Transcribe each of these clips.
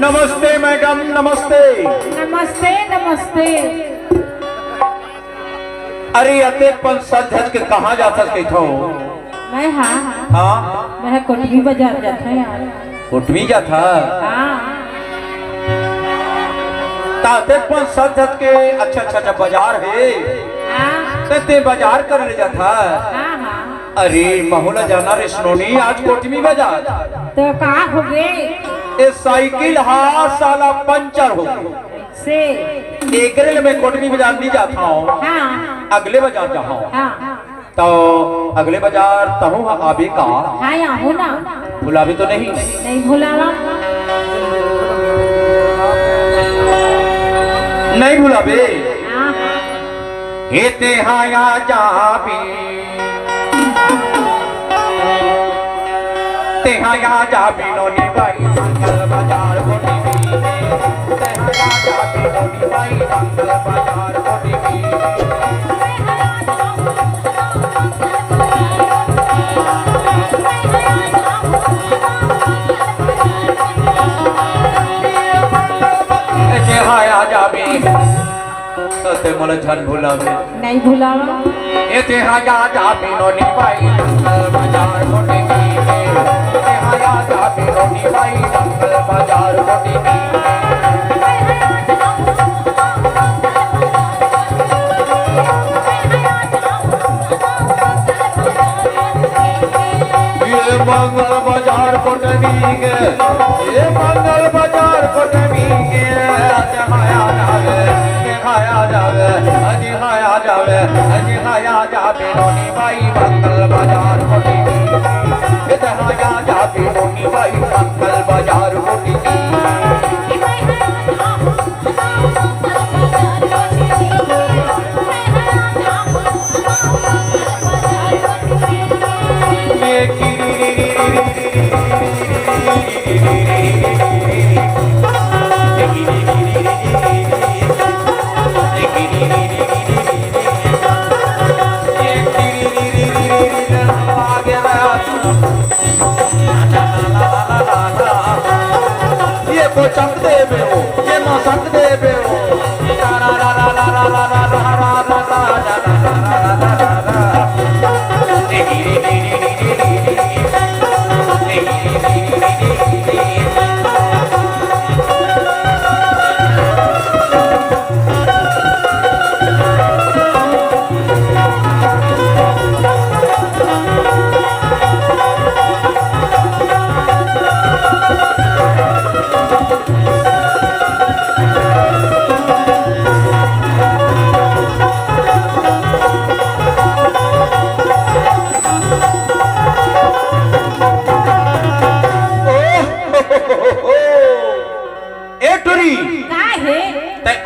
नमस्ते मैडम, नमस्ते। नमस्ते नमस्ते। अरे अते पंच के कहाँ जा सकते हो? मैं हाँ मैं कोटवी बाजार जाता है यार। कोटवी जाता? हाँ ताते पंच के अच्छा बाजार है। हाँ ते बाजार कर ले जाता। हाँ हाँ। अरे महुला जाना रे सुनोनी आज कोटवी बाजार। तो कहाँ हो गए? ये साइकिल हा साला पंचर हो से एक में कोटवी बाजार नहीं जाता हूँ। हाँ अगले बाजार जाता हूँ। हाँ तो अगले बाजार तहु आबे का? हाँ यहाँ हो ना। बुलावे तो नहीं? नहीं भुलावा। नहीं बुलावे। हाँ हेते हाया जाबी ते हाया जाबी नोनी बाई मंगल बाजार कोटवी। ते हाया जाबी नोनी बाई मंगल बाजार कोटवी। हाया जाबे ते मोला झन भुलावे। नहीं भुलावा। एते हाया जाबे नोनी बाई मंगल बाजार कोटवी। ते हाया जाबे नोनी बाई मंगल बाजार कोटवी। ये मंगल बाजार कोटवी के, ये मंगल बाजार कोटवी के। हाया जावे, हाया जावे, अजी हाया जावे, अजी हाया जावे नोनी बाई मंगल बाजार कोटवी। ये हाया जावे नोनी बाई मंगल बाजार कोटवी। ये को चक दे बे हो, ये ना सक दे बे हो। ला ला ला ला ला ला ला ला ला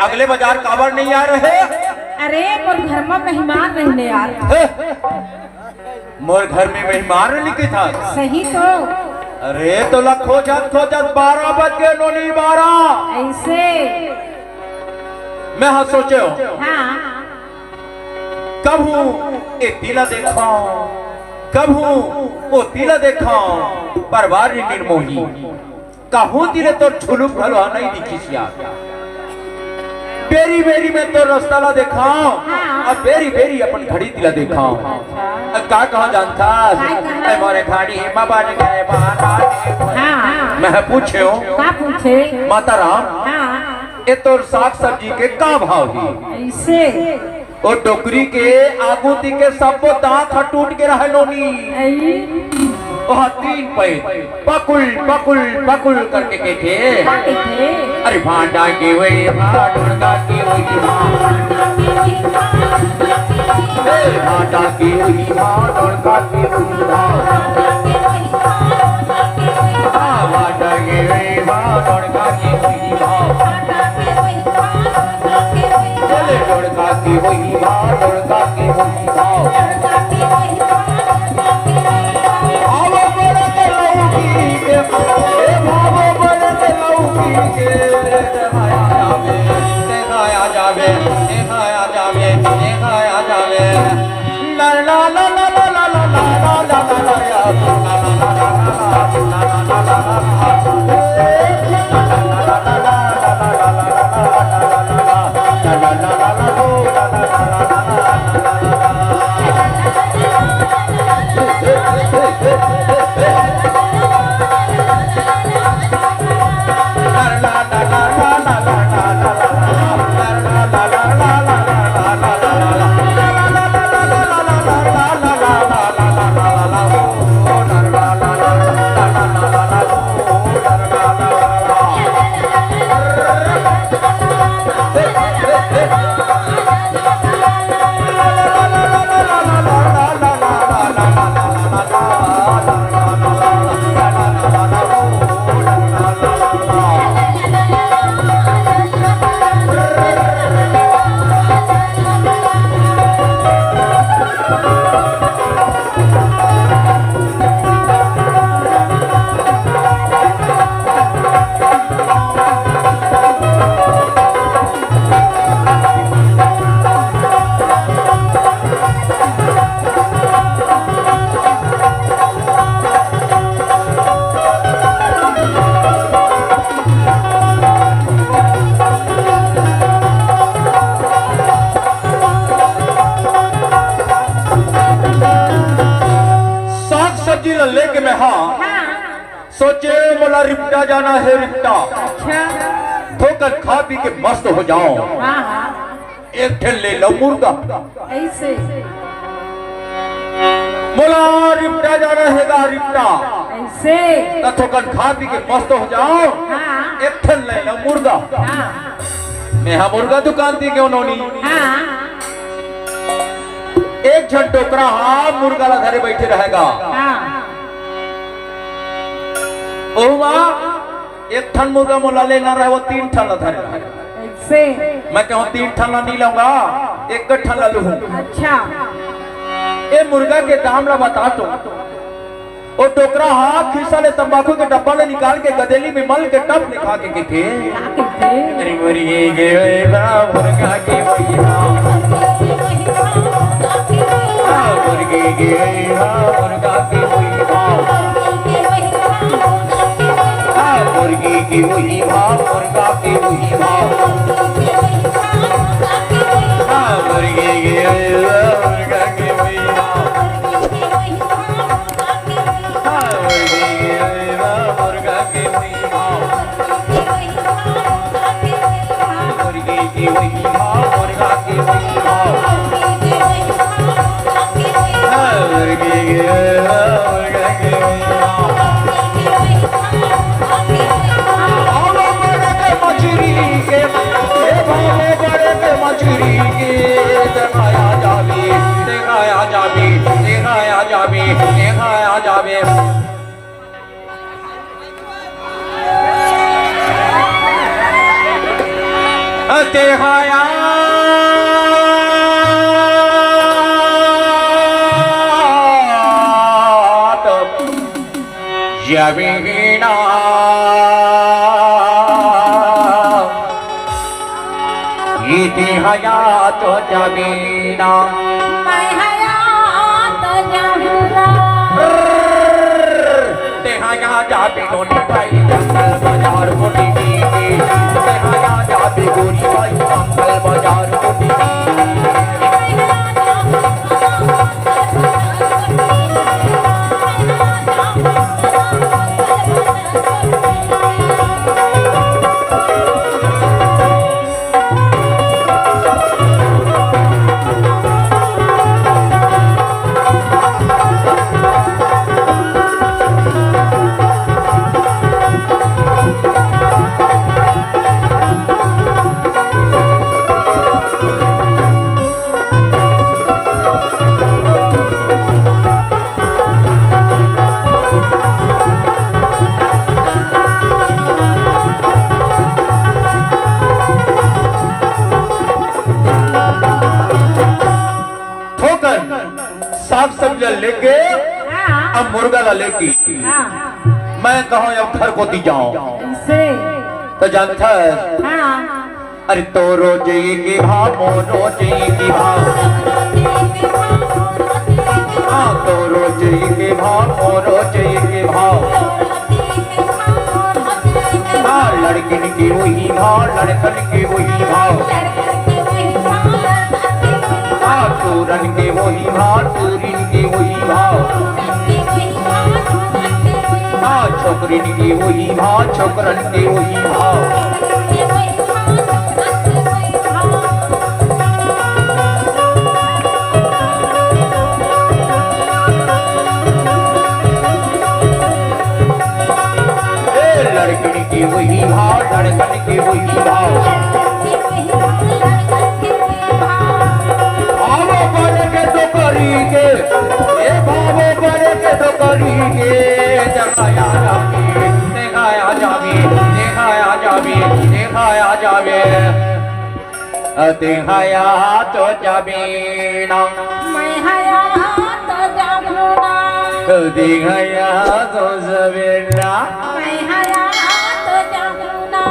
अगले बाजार काबर नहीं आ रहे? अरे मोर घर में मेहमान रहने यार। मोर घर में मेहमान लिखे था। सही तो। अरे तो ला खोजत 12 बज गए नोनी 12। ऐसे मैं हाँ सोचे हो हाँ कब हूँ एक तिला देखा, कब हूँ वो तिला देखा। परवार निर्मोही कहूँ तिले तो झुलुक भलवा नहीं दिखी सिया। बेरी बेरी में तो रास्ता ला देखा। हाँ। अब बेरी बेरी अपन घड़ी तिला देखा। का कहाँ जानता? मोरे घड़ी मबाज गए हाँ। मैं पूछे हो का पूछे? माता राम हाँ ये तो साग सब्जी के का भाव ही? ऐसे ओ टोकरी के आगूती के सब दांत टूट के रहे नोनी। वहाँ 3 पैर पकुल पकुल पकुल करके के थे। अरे भांडा की वही भांडा की वही भांडा की वही भांडा की वही भांडा की वही भांडा की वही रिप्टा जाना है रिप्टा। अच्छा ठोकर खा पी के मस्त हो जाओ। हाँ हाँ एक ठेल ले लो मुर्गा। ऐसे बोला रिप्टा जाना है रिप्टा। ऐसे ठोकर खा पी के मस्त हो जाओ। हाँ एक ठेल ले लो मुर्गा। हाँ मैं हाँ मुर्गा दुकान थी क्यों नोनी। हाँ एक झन टोकरा हाँ मुर्गा ला घरे बैठे रहेगा। हाँ ओ माँ एक ठन मुर्गा मोला लेना रहे वो 3 ठन ला धरे रहे। ऐसे मैं कहूँ 3 ठन ला नहीं लूंगा, एक ठन ला लूँ। अच्छा ये मुर्गा के दाम ला बता तो। वो टोकरा हाँ खिस्सा ले तंबाकू के डब्बा ले निकाल के गदेली में मल के टप लिखा के थे। क्या कहते अरे मुर्गे के मुर्गा के मुर्गे के मुर्गा के मुर्गी की वही भाव मुर्गा की वही भाव मुर्गी की मुर्गा की वही भाव मुर्गी की मुर्गा की वही भाव मुर्गी की वही भाव मुर्गा की वही भाव मुर्गी की मुर्गा की वही भाव। मछली के दिखाया जाबे दिखाया जाबे दिखाया जाबे दिखाया जाबे। दिखाया जबीना हयात जबीना मैं हयात जाऊंगा तेहाया जाबे गोरी भाई जंगल बाजार मोटी की तेहाया जाबे गोरी भाई जंगल बाजार मोटी साग सब्जी लेके अब मुर्गा ला लेके मैं कहूँ अब घर को दी जाऊं तो जानता है। अरे तो रोजे की भाव मोनो की भाव हाँ तो रोजे की भाव मोनो के भाव हाँ लड़किन की वही भाव लड़कन की वही भाव हाँ चूरन के वही भाव चूरिन के वही भाव हाँ छोकरिन की वही भाव छोकरन के वही भाव। लड़किन की वही भाव लड़कन के वही भाव भावो बड़े के तो करीगे ये भावो बड़े के तो करीगे दिखाया जावे दिखाया जावे दिखाया जावे दिखाया जावे दिखाया तो जावे ना मैं हयात जाऊंगा दिखाया तो जावे ना मैं हयात जाऊंगा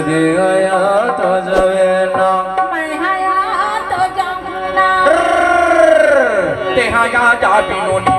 दिखाया तो जावे ना मैं हयात जाऊंगा तेहाया जाबे नोनी